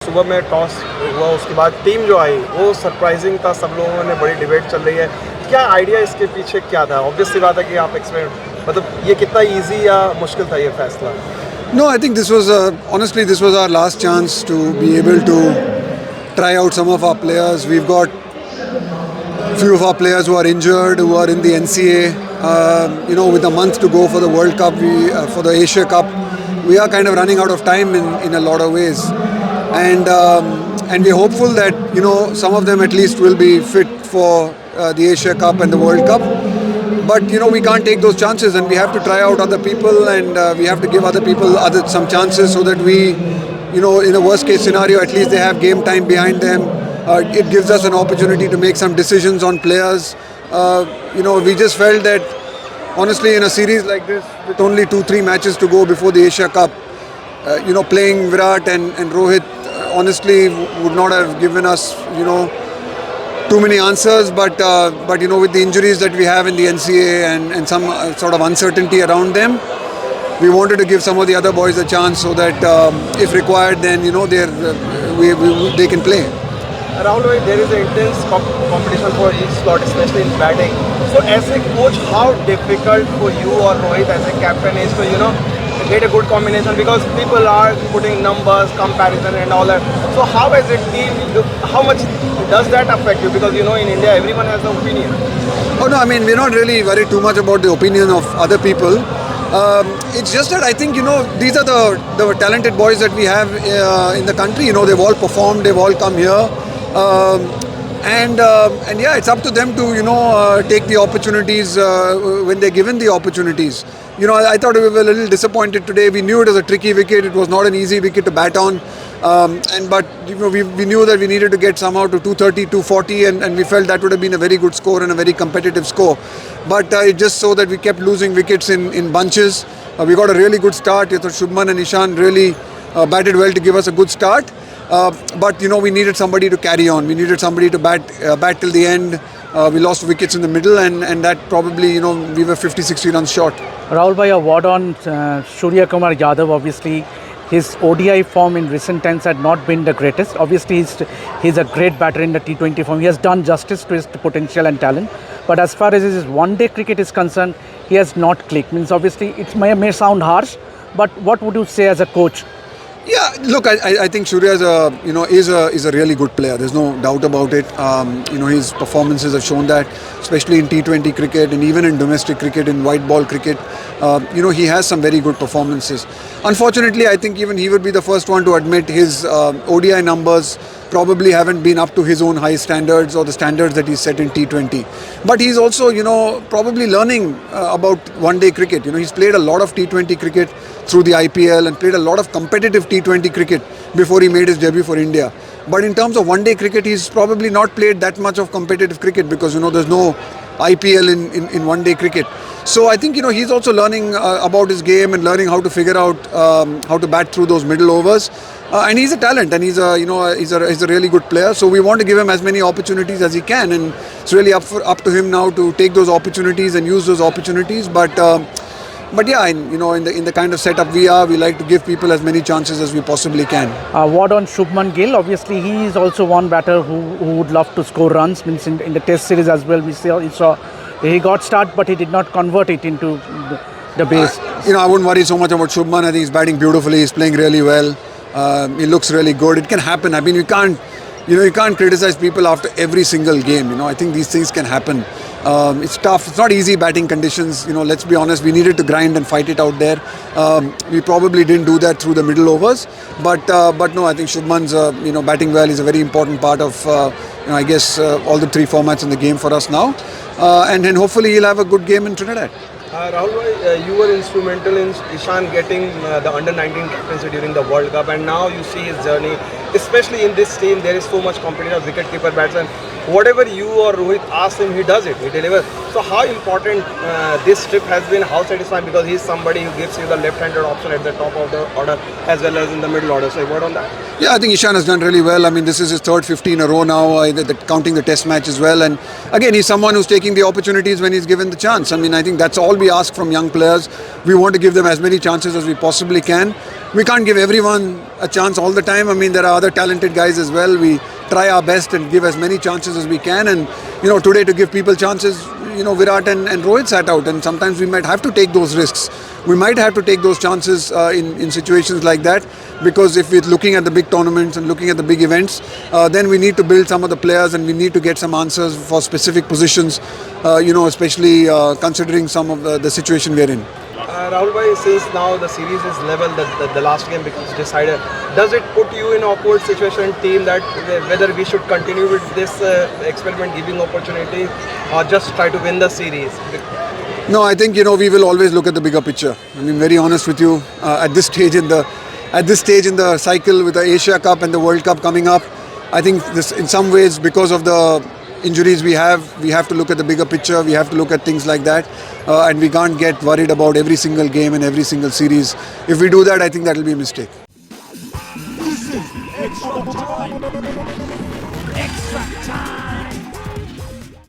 सुबह में टॉस हुआ, उसके बाद टीम जो आई वो सरप्राइजिंग था, सब लोगों ने बड़ी डिबेट चल रही है, क्या आइडिया इसके पीछे क्या था? ऑब्वियस सी बात है कि आप एक्सपेरिमेंट, मतलब ये कितना इजी या मुश्किल था ये फैसला? No, I think this was honestly this was our last chance to be able to try out some of our players. We've got few of our players who are injured, who are in the NCA. With a month to go for the World Cup, for the Asia Cup, we are kind of running out of time in a lot of ways, and we're hopeful that some of them at least will be fit for the Asia Cup and the World Cup. But we can't take those chances, and we have to try out other people, and we have to give other people some chances so that we, in a worst case scenario, at least they have game time behind them. It gives us an opportunity to make some decisions on players. We just felt that honestly in a series like this with only 2-3 matches to go before the Asia Cup, playing Virat and Rohit honestly would not have given us too many answers, but with the injuries that we have in the NCA and some sort of uncertainty around them, we wanted to give some of the other boys a chance so that if required, then they can play. Rahul, there is an intense competition for each slot, especially in batting. So as a coach, how difficult for you or Rohit as a captain is to get a good combination, because people are putting numbers, comparison and all that. So how as a team, how much does that affect you? Because in India everyone has an opinion. Oh no, I mean we're not really worried too much about the opinion of other people. It's just that I think these are the talented boys that we have in the country. They've all performed, they've all come here, and yeah, it's up to them to take the opportunities when they're given the opportunities. I thought we were a little disappointed today. We knew it was a tricky wicket. It was not an easy wicket to bat on. But we knew that we needed to get somehow to 230, 240, and we felt that would have been a very good score and a very competitive score. But it just so that we kept losing wickets in bunches. We got a really good start. Shubman and Ishan really batted well to give us a good start. But we needed somebody to carry on. We needed somebody to bat till the end. We lost wickets in the middle, and that probably we were 50-60 runs short. Rahul bhai, a word on Suryakumar Yadav. Obviously, his ODI form in recent times had not been the greatest. Obviously, he's a great batter in the T20 form. He has done justice to his potential and talent. But as far as his one-day cricket is concerned, he has not clicked. Means obviously, it may sound harsh, but what would you say as a coach? Yeah, look, I think Surya is a really good player. There's no doubt about it. His performances have shown that, especially in T20 cricket and even in domestic cricket, in white ball cricket. He has some very good performances. Unfortunately, I think even he would be the first one to admit his ODI numbers probably haven't been up to his own high standards or the standards that he's set in T20. But he's also, probably learning about one-day cricket. He's played a lot of T20 cricket through the IPL and played a lot of competitive T20 cricket before he made his debut for India. But in terms of one-day cricket, he's probably not played that much of competitive cricket because, there's no IPL in one-day cricket. So I think, he's also learning about his game and learning how to figure out how to bat through those middle overs. And he's a talent, and he's a really good player. So we want to give him as many opportunities as he can, and it's really up to him now to take those opportunities and use those opportunities. But yeah, in the kind of setup we like to give people as many chances as we possibly can. Word on Shubman Gill. Obviously, he is also one batter who would love to score runs. Means in the Test series as well, we saw he got start, but he did not convert it into the base. I wouldn't worry so much about Shubman. I think he's batting beautifully. He's playing really well. He looks really good. It can happen. I mean, you can't criticize people after every single game. I think these things can happen. It's tough. It's not easy batting conditions. Let's be honest. We needed to grind and fight it out there. We probably didn't do that through the middle overs. But no, I think Shubman's batting well is a very important part of I guess all the three formats in the game for us now. And then hopefully he'll have a good game in Trinidad. Rahul, you were instrumental in Ishan getting the under-19 captaincy during the World Cup, and now you see his journey, especially in this team. There is so much competition, wicket-keeper, batsman. Whatever you or Rohit ask him, he does it, he delivers. So how important this trip has been, how satisfying, because he's somebody who gives you the left-handed option at the top of the order as well as in the middle order. So what on that? Yeah, I think Ishan has done really well. I mean, this is his third 50 in a row now, counting the test match as well. And again, he's someone who's taking the opportunities when he's given the chance. I mean, I think that's all we ask from young players. We want to give them as many chances as we possibly can. We can't give everyone a chance all the time. I mean, there are other talented guys as well. We try our best and give as many chances as we can. And, today to give people chances, Virat and Rohit sat out. And sometimes we might have to take those risks. We might have to take those chances in situations like that, because if we're looking at the big tournaments and looking at the big events, then we need to build some of the players and we need to get some answers for specific positions, especially considering some of the situation we're in. Rahul bhai, since now the series is level, the last game becomes decided, does it put you in an awkward situation, team, that whether we should continue with this experiment, giving opportunity, or just try to win the series? No, I think we will always look at the bigger picture. I mean, very honest with you, at this stage in the cycle with the Asia Cup and the World Cup coming up, I think this, in some ways, because of the injuries we have to look at the bigger picture. We have to look at things like that, and we can't get worried about every single game and every single series. If we do that, I think that will be a mistake. Extra time.